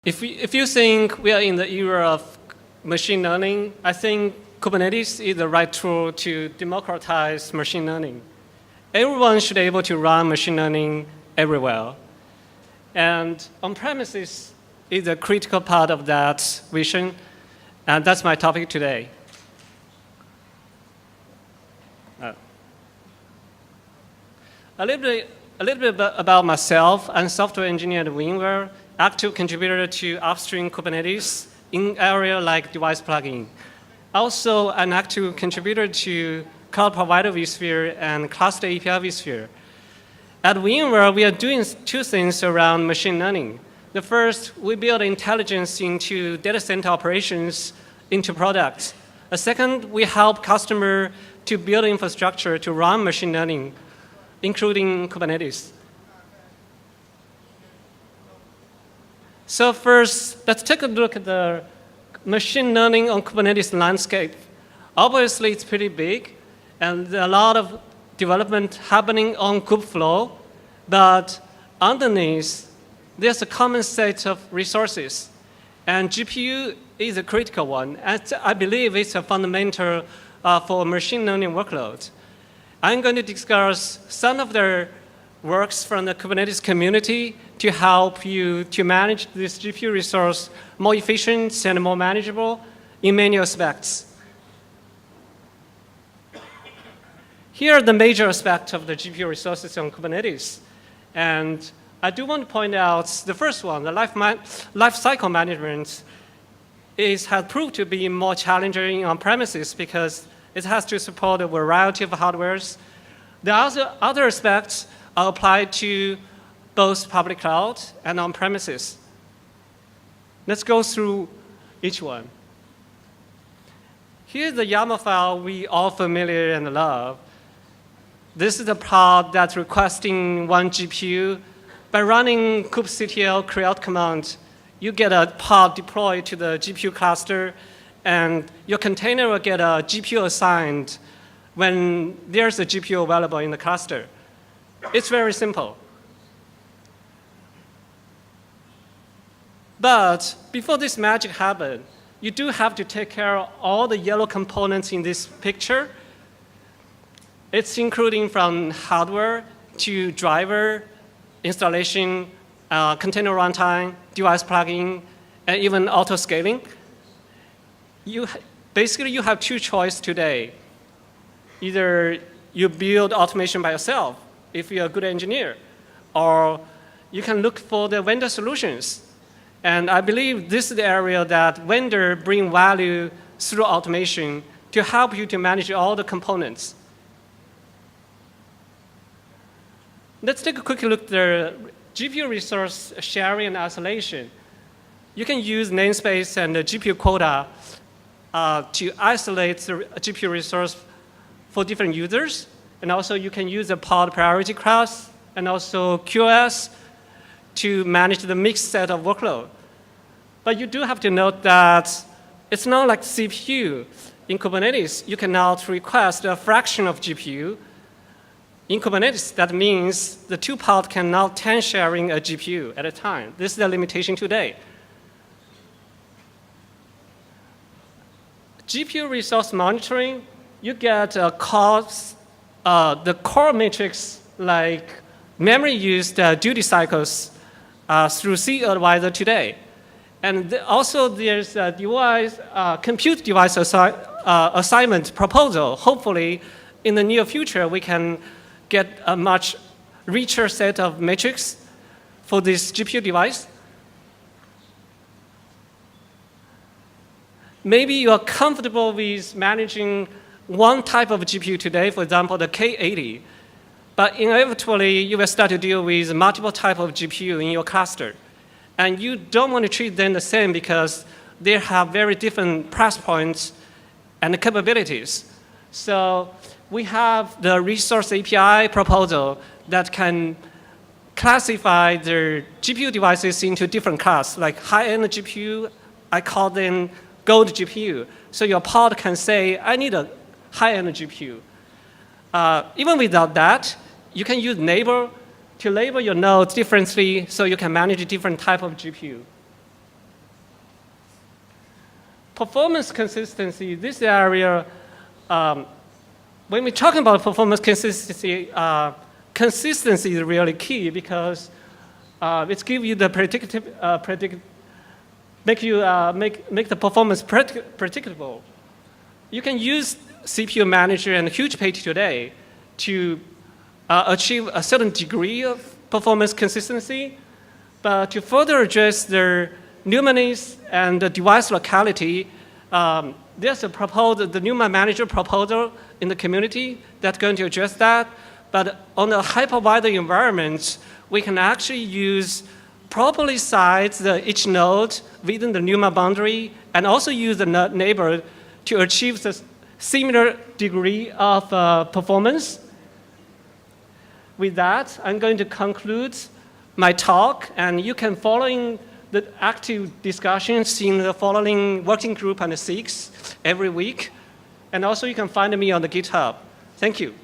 If you think we are in the era of machine learning, I think Kubernetes is the right tool to democratize machine learning. Everyone should be able to run machine learning everywhere. And on-premises is a critical part of that vision, and that's my topic today. A little bit about myself. I'm a software engineer at VMware, active contributor to upstream Kubernetes in area like device plugin. Also, an active contributor to cloud provider vSphere and cluster API vSphere. At VMware, we are doing two things around machine learning. The first, we build intelligence into data center operations into products. The second, we help customers to build infrastructure to run machine learning, including Kubernetes. So first, let's take a look at the machine learning on Kubernetes landscape. Obviously, it's pretty big, and there are a lot of development happening on Kubeflow, but underneath, there's a common set of resources, and GPU is a critical one, and I believe it's a fundamental for machine learning workloads. I'm going to discuss some of the works from the Kubernetes community to help you to manage this GPU resource more efficient and more manageable in many aspects. Here are the major aspects of the GPU resources on Kubernetes. And I do want to point out the first one, the life cycle management has proved to be more challenging on premises because it has to support a variety of hardwares. The other aspects are applied to both public cloud and on premises. Let's go through each one. Here's the YAML file we all familiar and love. This is the part that's requesting one GPU. By running kubectl create command, you get a pod deployed to the GPU cluster, and your container will get a GPU assigned when there's a GPU available in the cluster. It's very simple. But before this magic happens, you do have to take care of all the yellow components in this picture. It's including from hardware to driver, installation, container runtime, device plugin, and even auto-scaling. Basically, you have two choices today. Either you build automation by yourself, if you're a good engineer, or you can look for the vendor solutions. And I believe this is the area that vendors bring value through automation to help you to manage all the components. Let's take a quick look at the GPU resource sharing and isolation. You can use namespace and the GPU quota to isolate the GPU resource for different users. And also, you can use the pod priority class and also QoS to manage the mixed set of workload. But you do have to note that it's not like CPU. In Kubernetes, you cannot request a fraction of GPU. In Kubernetes, that means the two pods cannot sharing a GPU at a time. This is the limitation today. GPU resource monitoring, you get the core metrics like memory used duty cycles through cAdvisor today. And also there's a device, compute device assignment proposal. Hopefully, in the near future, we can get a much richer set of metrics for this GPU device. Maybe you are comfortable with managing one type of GPU today, for example, the K80. But inevitably, you will start to deal with multiple types of GPU in your cluster. And you don't want to treat them the same because they have very different price points and capabilities. So we have the resource API proposal that can classify the GPU devices into different classes, like high-end GPU, I call them gold GPU. So your pod can say, I need a high-end GPU. Even without that, you can use neighbor to label your nodes differently so you can manage different type of GPU. performance consistency, this area, when we're talking about performance consistency, consistency is really key because it gives you the make the performance predictable. You can use CPU manager and huge page today to achieve a certain degree of performance consistency, but to further address the numinous and the device locality, there's a proposal, the NUMA manager proposal in the community that's going to address that. But on the hypervisor environments, we can actually use properly size each node within the NUMA boundary and also use the neighbor to achieve the similar degree of performance. With that, I'm going to conclude my talk, and you can follow the active discussions in the following working group and the SIGs every week. And also you can find me on the GitHub. Thank you.